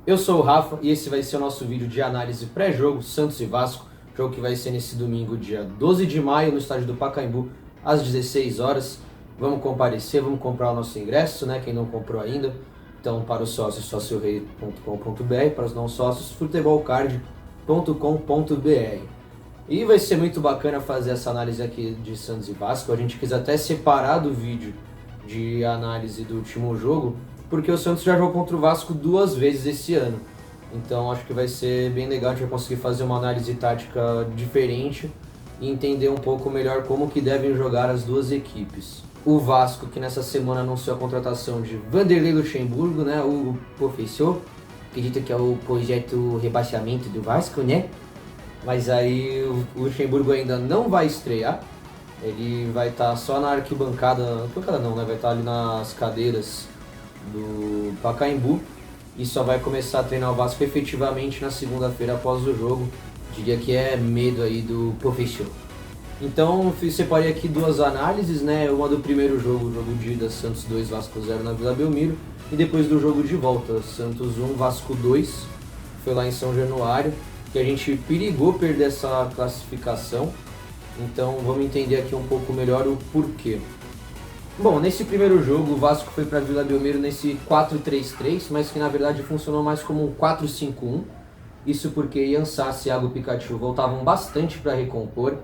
Eu sou o Rafa e esse vai ser o nosso vídeo de análise pré-jogo Santos e Vasco, jogo que vai ser nesse domingo, dia 12 de maio, no estádio do Pacaembu, às 16 horas. Vamos comparecer, vamos comprar o nosso ingresso, né? Quem não comprou ainda. Então, para os sócios, sociorei.com.br, para os não sócios, futebolcard.com.br. E vai ser muito bacana fazer essa análise aqui de Santos e Vasco. A gente quis até separar do vídeo de análise do último jogo, porque o Santos já jogou contra o Vasco 2 vezes esse ano. Então acho que vai ser bem legal, a gente vai conseguir fazer uma análise tática diferente e entender um pouco melhor como que devem jogar as duas equipes. O Vasco, que nessa semana anunciou a contratação de Vanderlei Luxemburgo, né, o professor, acredita que é o projeto rebaixamento do Vasco, né? Mas aí o Luxemburgo ainda não vai estrear, ele vai estar só na arquibancada não, né? Vai estar ali nas cadeiras do Pacaembu e só vai começar a treinar o Vasco efetivamente na segunda-feira após o jogo. Diria que é medo aí do professor. Então separei aqui duas análises, né? Uma do primeiro jogo, o jogo de ida, Santos 2, Vasco 0 na Vila Belmiro, e depois do jogo de volta, Santos 1, Vasco 2, foi lá em São Januário, que a gente perigou perder essa classificação. Então vamos entender aqui um pouco melhor o porquê. Bom, nesse primeiro jogo o Vasco foi para Vila Belmiro nesse 4-3-3, mas que na verdade funcionou mais como um 4-5-1. Isso porque Ian Sassi e Thiago Pikachu voltavam bastante para recompor.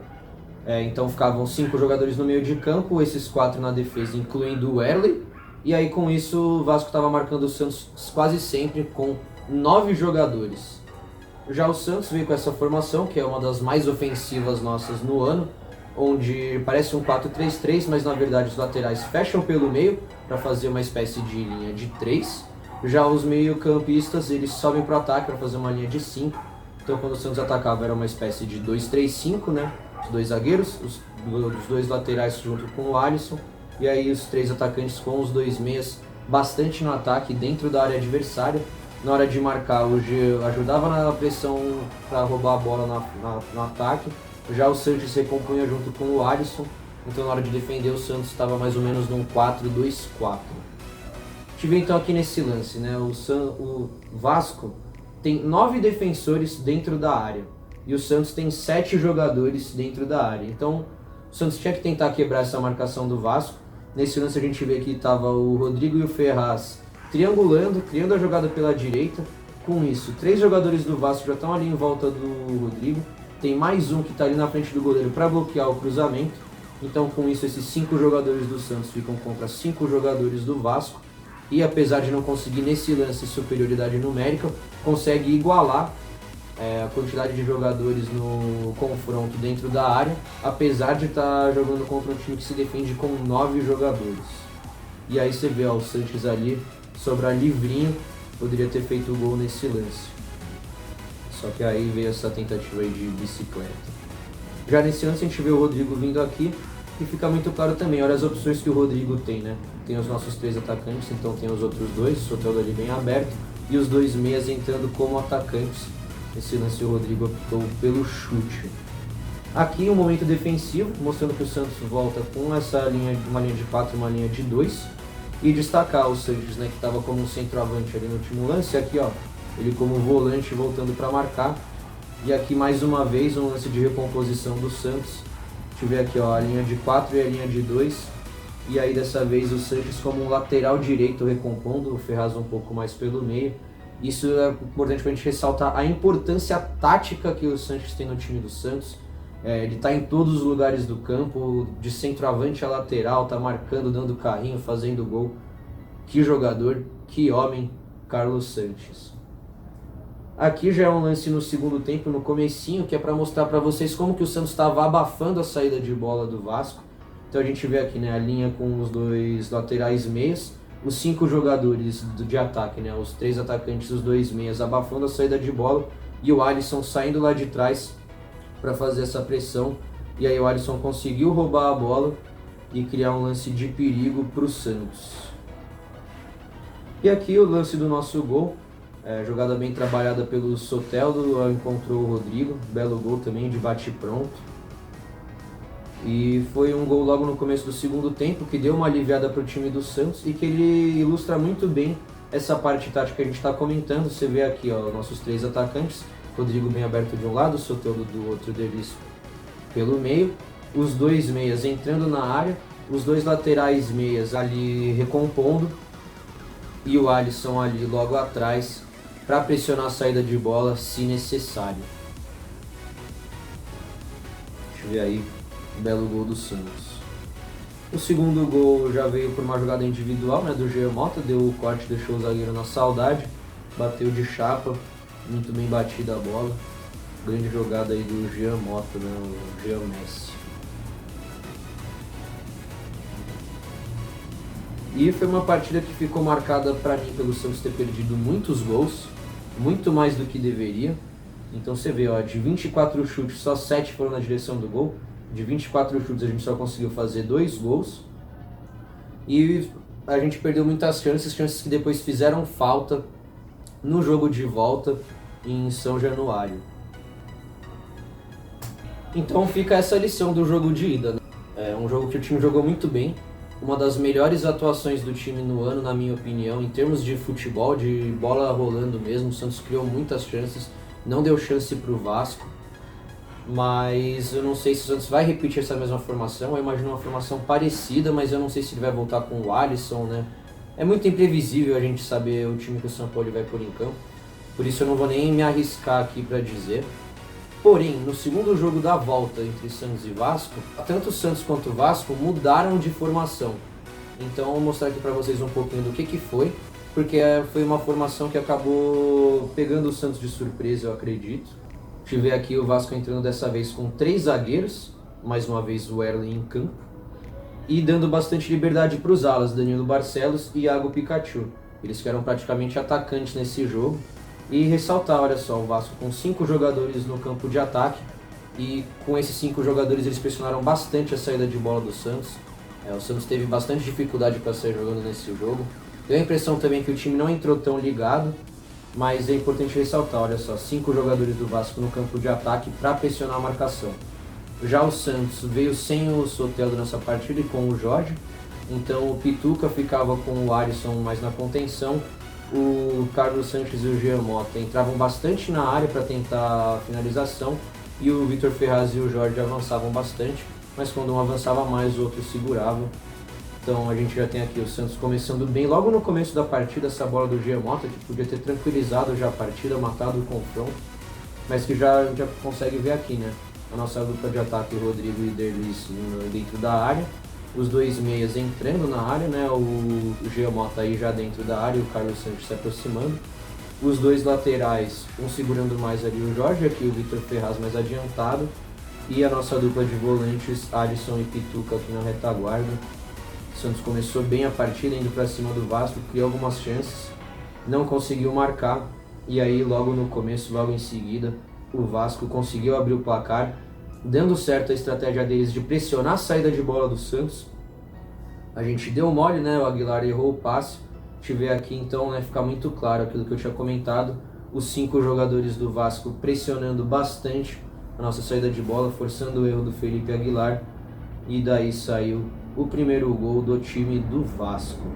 Então ficavam 5 jogadores no meio de campo, esses 4 na defesa, incluindo o Erley. E aí com isso o Vasco estava marcando o Santos quase sempre com 9 jogadores. Já o Santos veio com essa formação, que é uma das mais ofensivas nossas no ano, onde parece um 4-3-3, mas na verdade os laterais fecham pelo meio para fazer uma espécie de linha de 3. Já os meio-campistas, eles sobem para o ataque para fazer uma linha de 5. Então quando o Santos atacava era uma espécie de 2-3-5, né? Os 2 zagueiros, os 2 laterais junto com o Alisson, e aí os 3 atacantes com os 2 meias bastante no ataque dentro da área adversária. Na hora de marcar, o G ajudava na pressão para roubar a bola no ataque. Já o Santos se recompunha junto com o Alisson. Então na hora de defender, o Santos estava mais ou menos num 4-2-4. Tive então aqui nesse lance, né? O Vasco tem 9 defensores dentro da área e o Santos tem 7 jogadores dentro da área. Então o Santos tinha que tentar quebrar essa marcação do Vasco. Nesse lance a gente vê que estava o Rodrigo e o Ferraz triangulando, criando a jogada pela direita. Com isso, 3 jogadores do Vasco já estão ali em volta do Rodrigo. Tem mais um que está ali na frente do goleiro para bloquear o cruzamento. Então com isso esses 5 jogadores do Santos ficam contra 5 jogadores do Vasco. E apesar de não conseguir nesse lance superioridade numérica, consegue igualar a quantidade de jogadores no confronto dentro da área, apesar de estar jogando contra um time que se defende com 9 jogadores. E aí você vê o Sanches ali, sobrar livrinho, poderia ter feito o gol nesse lance. Só que aí veio essa tentativa aí de bicicleta. Já nesse lance a gente vê o Rodrigo vindo aqui e fica muito claro também, olha as opções que o Rodrigo tem, né? Tem os nossos 3 atacantes, então tem os outros 2, o Soteldo ali bem aberto, e os 2 meias entrando como atacantes. Esse lance o Rodrigo optou pelo chute. Aqui um momento defensivo, mostrando que o Santos volta com essa linha, uma linha de 4 e uma linha de 2. E destacar o Sanches, né, que estava como um centroavante ali no último lance, aqui ó, ele como volante voltando para marcar. E aqui mais uma vez um lance de recomposição do Santos. A gente vê aqui ó, a linha de 4 e a linha de 2. E aí dessa vez o Sanches como um lateral direito recompondo, o Ferraz um pouco mais pelo meio. Isso é importante para a gente ressaltar a importância tática que o Sanches tem no time do Santos. Ele está em todos os lugares do campo, de centroavante a lateral, está marcando, dando carrinho, fazendo gol. Que jogador, que homem, Carlos Sanches. Aqui já é um lance no segundo tempo, no comecinho, que é para mostrar para vocês como que o Santos estava abafando a saída de bola do Vasco. Então a gente vê aqui, né, a linha com os 2 laterais meias, os 5 jogadores de ataque, né, os 3 atacantes, os 2 meias abafando a saída de bola e o Alisson saindo lá de trás para fazer essa pressão. E aí o Alisson conseguiu roubar a bola e criar um lance de perigo para o Santos. E aqui o lance do nosso gol, jogada bem trabalhada pelo Soteldo, encontrou o Rodrigo, belo gol também de bate-pronto. E foi um gol logo no começo do segundo tempo, que deu uma aliviada para o time do Santos e que ele ilustra muito bem essa parte tática que a gente está comentando. Você vê aqui, ó, nossos 3 atacantes, Rodrigo bem aberto de um lado, Soteldo do outro, deles pelo meio, os 2 meias entrando na área, os 2 laterais meias ali recompondo e o Alisson ali logo atrás para pressionar a saída de bola se necessário. Deixa eu ver aí, um belo gol do Santos. O segundo gol já veio por uma jogada individual, né, do Jean Mota, deu o corte, deixou o zagueiro na saudade, bateu de chapa, muito bem batida a bola. Grande jogada aí do Jean Mota, né, o Jean Messi. E foi uma partida que ficou marcada para mim pelo Santos ter perdido muitos gols, muito mais do que deveria. Então você vê, ó, de 24 chutes, só 7 foram na direção do gol. De 24 chutes a gente só conseguiu fazer 2 gols. E a gente perdeu muitas chances que depois fizeram falta no jogo de volta em São Januário. Então fica essa lição do jogo de ida, né? É um jogo que o time jogou muito bem. Uma das melhores atuações do time no ano, na minha opinião, em termos de futebol, de bola rolando mesmo. O Santos criou muitas chances, não deu chance para o Vasco. Mas eu não sei se o Santos vai repetir essa mesma formação. Eu imagino uma formação parecida, mas eu não sei se ele vai voltar com o Alisson, né? É muito imprevisível a gente saber o time que o São Paulo vai pôr em campo. Por isso eu não vou nem me arriscar aqui para dizer. Porém, no segundo jogo da volta entre Santos e Vasco, tanto o Santos quanto o Vasco mudaram de formação. Então eu vou mostrar aqui para vocês um pouquinho do que foi, porque foi uma formação que acabou pegando o Santos de surpresa, eu acredito. A gente vê aqui o Vasco entrando dessa vez com 3 zagueiros, mais uma vez o Erlen em campo, e dando bastante liberdade para os alas, Danilo Barcelos e Iago Pikachu. Eles que eram praticamente atacantes nesse jogo. E ressaltar, olha só, o Vasco com 5 jogadores no campo de ataque, e com esses 5 jogadores eles pressionaram bastante a saída de bola do Santos. O Santos teve bastante dificuldade para sair jogando nesse jogo. Deu a impressão também que o time não entrou tão ligado, mas é importante ressaltar, olha só, 5 jogadores do Vasco no campo de ataque para pressionar a marcação. Já o Santos veio sem o Soteldo nessa partida e com o Jorge, então o Pituca ficava com o Alisson mais na contenção. O Carlos Sanches e o Jean Mota entravam bastante na área para tentar a finalização, e o Vitor Ferraz e o Jorge avançavam bastante, mas quando um avançava mais, o outro segurava. Então a gente já tem aqui o Santos começando bem logo no começo da partida, essa bola do Jean Mota, que podia ter tranquilizado já a partida, matado o confronto, mas que já consegue ver aqui, né? A nossa dupla de ataque, Rodrigo e Derlis dentro da área, os 2 meias entrando na área, né? O Jean Mota aí já dentro da área e o Carlos Santos se aproximando. Os 2 laterais, um segurando mais ali o Jorge, aqui o Vitor Ferraz mais adiantado. E a nossa dupla de volantes, Alisson e Pituca aqui na retaguarda. O Santos começou bem a partida, indo para cima do Vasco, criou algumas chances, não conseguiu marcar. E aí logo no começo, logo em seguida, o Vasco conseguiu abrir o placar, dando certo a estratégia deles de pressionar a saída de bola do Santos. A gente deu mole, né? O Aguilar errou o passe. A gente vê aqui então, né, fica muito claro aquilo que eu tinha comentado. Os 5 jogadores do Vasco pressionando bastante a nossa saída de bola, forçando o erro do Felipe Aguilar. E daí saiu o primeiro gol do time do Vasco.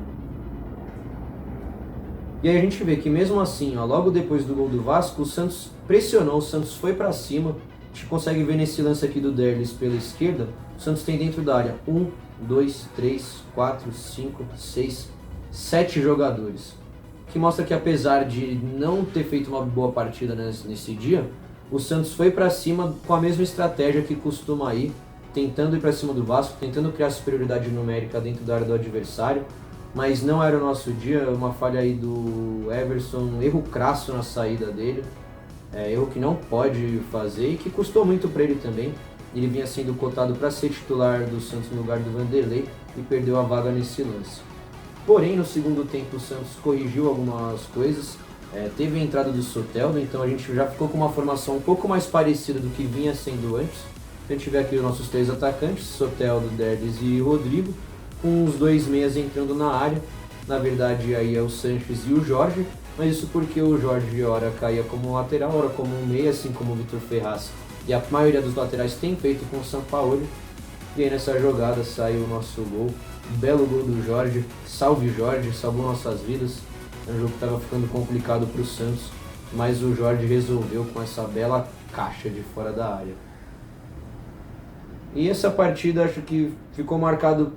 E aí a gente vê que mesmo assim, ó, logo depois do gol do Vasco, o Santos pressionou, o Santos foi para cima. A gente consegue ver nesse lance aqui do Derlis pela esquerda, o Santos tem dentro da área 1, 2, 3, 4, 5, 6, 7 jogadores. Que mostra que apesar de não ter feito uma boa partida nesse dia, o Santos foi para cima com a mesma estratégia que costuma ir, tentando ir para cima do Vasco, tentando criar superioridade numérica dentro da área do adversário, mas não era o nosso dia. Uma falha aí do Everson, um erro crasso na saída dele. Erro que não pode fazer e que custou muito para ele também. Ele vinha sendo cotado para ser titular do Santos no lugar do Vanderlei e perdeu a vaga nesse lance. Porém, no segundo tempo o Santos corrigiu algumas coisas, teve a entrada do Soteldo, então a gente já ficou com uma formação um pouco mais parecida do que vinha sendo antes. A gente vê aqui os nossos 3 atacantes, Soteldo, Derlis e Rodrigo, com os 2 meias entrando na área. Na verdade aí é o Sanches e o Jorge, mas isso porque o Jorge ora caía como lateral, ora como um meia, assim como o Vitor Ferraz. E a maioria dos laterais tem feito com o Sampaoli. E aí nessa jogada saiu o nosso gol, belo gol do Jorge, salve Jorge, salvou nossas vidas. Era um jogo que estava ficando complicado para o Santos, mas o Jorge resolveu com essa bela caixa de fora da área. E essa partida acho que ficou marcado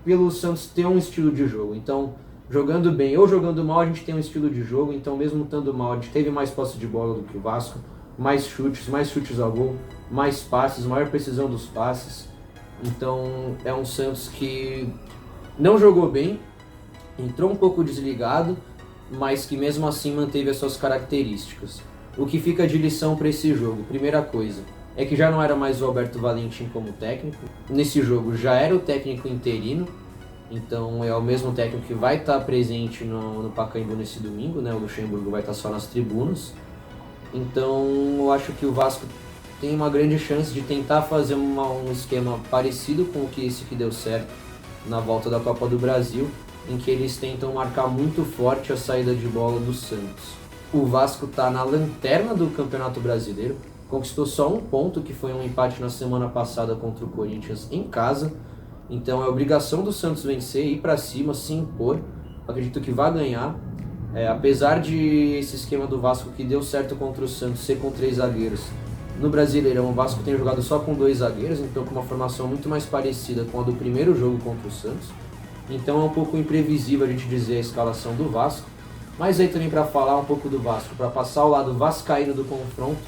pelo Santos ter um estilo de jogo. Então, jogando bem ou jogando mal, a gente tem um estilo de jogo. Então, mesmo estando mal, a gente teve mais posse de bola do que o Vasco, mais chutes ao gol, mais passes, maior precisão dos passes. Então, é um Santos que não jogou bem, entrou um pouco desligado, mas que mesmo assim manteve as suas características. O que fica de lição para esse jogo? Primeira coisa, é que já não era mais o Alberto Valentim como técnico. Nesse jogo já era o técnico interino, então é o mesmo técnico que vai estar presente no Pacaembu nesse domingo, né? O Luxemburgo vai estar só nas tribunas. Então eu acho que o Vasco tem uma grande chance de tentar fazer um esquema parecido com esse que deu certo na volta da Copa do Brasil, em que eles tentam marcar muito forte a saída de bola do Santos. O Vasco está na lanterna do Campeonato Brasileiro, conquistou só um ponto, que foi um empate na semana passada contra o Corinthians em casa. Então é obrigação do Santos vencer, ir para cima, se impor. Acredito que vai ganhar. Apesar de esse esquema do Vasco que deu certo contra o Santos ser com 3 zagueiros, no Brasileirão o Vasco tem jogado só com 2 zagueiros, então com uma formação muito mais parecida com a do primeiro jogo contra o Santos. Então é um pouco imprevisível a gente dizer a escalação do Vasco. Mas aí também para falar um pouco do Vasco, para passar ao lado vascaíno do confronto,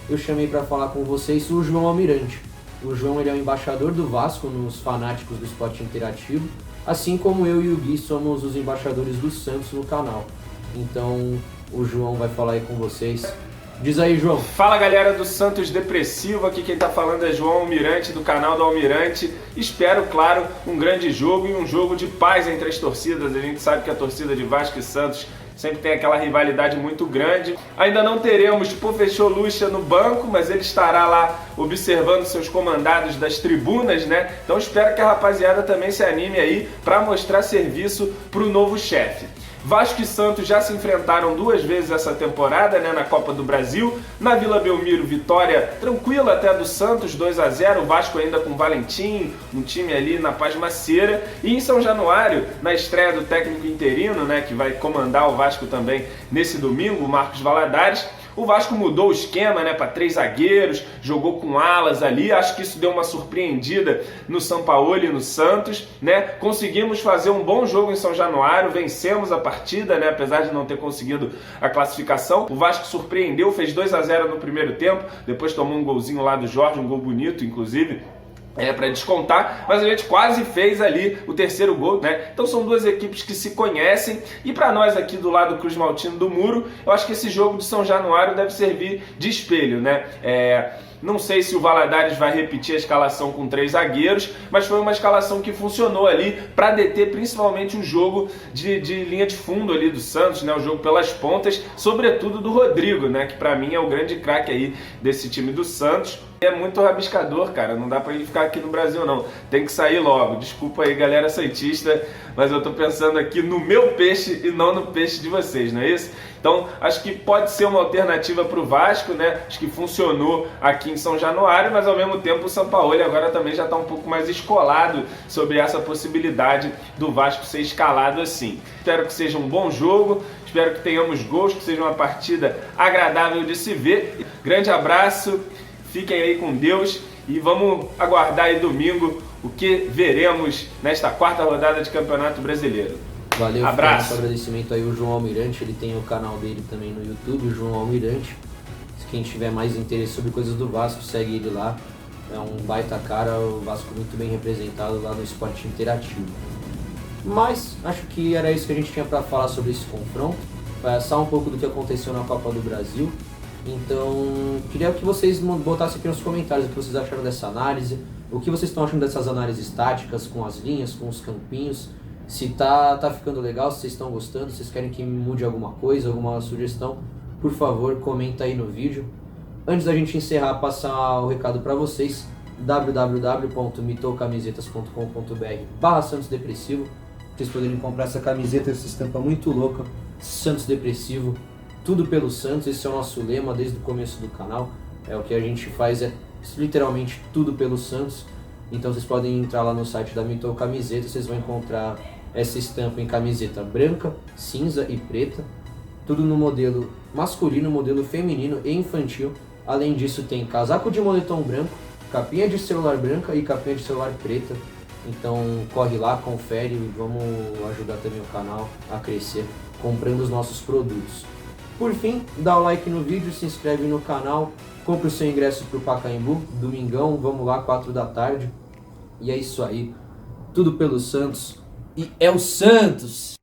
eu chamei para falar com vocês o João Almirante. O João, ele é o embaixador do Vasco nos fanáticos do esporte interativo, assim como eu e o Gui somos os embaixadores do Santos no canal. Então o João vai falar aí com vocês. Diz aí, João. Fala, galera do Santos Depressivo, aqui quem tá falando é João Almirante, do canal do Almirante. Espero, claro, um grande jogo e um jogo de paz entre as torcidas. A gente sabe que a torcida de Vasco e Santos sempre tem aquela rivalidade muito grande. Ainda não teremos Pofechô Lucha no banco, mas ele estará lá observando seus comandados das tribunas, né? Então espero que a rapaziada também se anime aí para mostrar serviço para o novo chefe. Vasco e Santos já se enfrentaram 2 vezes essa temporada, né, na Copa do Brasil. Na Vila Belmiro, vitória tranquila até do Santos, 2-0, o Vasco ainda com Valentim, um time ali na pasmaceira. E em São Januário, na estreia do técnico interino, né, que vai comandar o Vasco também nesse domingo, o Marcos Valadares, o Vasco mudou o esquema, né, para 3 zagueiros, jogou com alas ali. Acho que isso deu uma surpreendida no Sampaoli e no Santos, né? Conseguimos fazer um bom jogo em São Januário, vencemos a partida, né, apesar de não ter conseguido a classificação. O Vasco surpreendeu, fez 2-0 no primeiro tempo, depois tomou um golzinho lá do Jorge, um gol bonito, inclusive. Para descontar, mas a gente quase fez ali o terceiro gol, né? Então são 2 equipes que se conhecem, e para nós aqui do lado Cruz Maltino do Muro, eu acho que esse jogo de São Januário deve servir de espelho, né? Não sei se o Valadares vai repetir a escalação com 3 zagueiros, mas foi uma escalação que funcionou ali para deter principalmente o jogo de linha de fundo ali do Santos, né? O jogo pelas pontas, sobretudo do Rodrigo, né? Que para mim é o grande craque aí desse time do Santos. É muito rabiscador, cara, não dá pra ele ficar aqui no Brasil não, tem que sair logo. Desculpa aí, galera santista, mas eu tô pensando aqui no meu peixe e não no peixe de vocês, não é isso? Então, acho que pode ser uma alternativa pro Vasco, né? Acho que funcionou aqui em São Januário, mas ao mesmo tempo o Sampaoli agora também já tá um pouco mais escolado sobre essa possibilidade do Vasco ser escalado assim. Espero que seja um bom jogo, espero que tenhamos gols, que seja uma partida agradável de se ver. Grande abraço. Fiquem aí com Deus e vamos aguardar aí domingo o que veremos nesta 4ª rodada de Campeonato Brasileiro. Valeu, abraço. Agradecimento aí ao João Almirante, ele tem o canal dele também no YouTube, João Almirante. Se quem tiver mais interesse sobre coisas do Vasco, segue ele lá. É um baita cara, o Vasco muito bem representado lá no esporte interativo. Mas acho que era isso que a gente tinha para falar sobre esse confronto. Passar um pouco do que aconteceu na Copa do Brasil. Então, queria que vocês botassem aqui nos comentários o que vocês acharam dessa análise, o que vocês estão achando dessas análises táticas, com as linhas, com os campinhos, se tá ficando legal, se vocês estão gostando, se vocês querem que mude alguma coisa, alguma sugestão, por favor, comenta aí no vídeo. Antes da gente encerrar, passar o recado para vocês, www.mitocamisetas.com.br/Santos Depressivo, vocês poderem comprar essa camiseta, essa estampa muito louca, Santos Depressivo. Tudo pelo Santos, esse é o nosso lema desde o começo do canal. O que a gente faz é literalmente tudo pelo Santos. Então vocês podem entrar lá no site da Mitou Camiseta, vocês vão encontrar essa estampa em camiseta branca, cinza e preta. Tudo no modelo masculino, modelo feminino e infantil. Além disso tem casaco de moletom branco, capinha de celular branca e capinha de celular preta. Então corre lá, confere e vamos ajudar também o canal a crescer comprando os nossos produtos. Por fim, dá o like no vídeo, se inscreve no canal, compra o seu ingresso pro Pacaembu, domingão, vamos lá, 4 da tarde. E é isso aí, tudo pelo Santos. E é o Santos!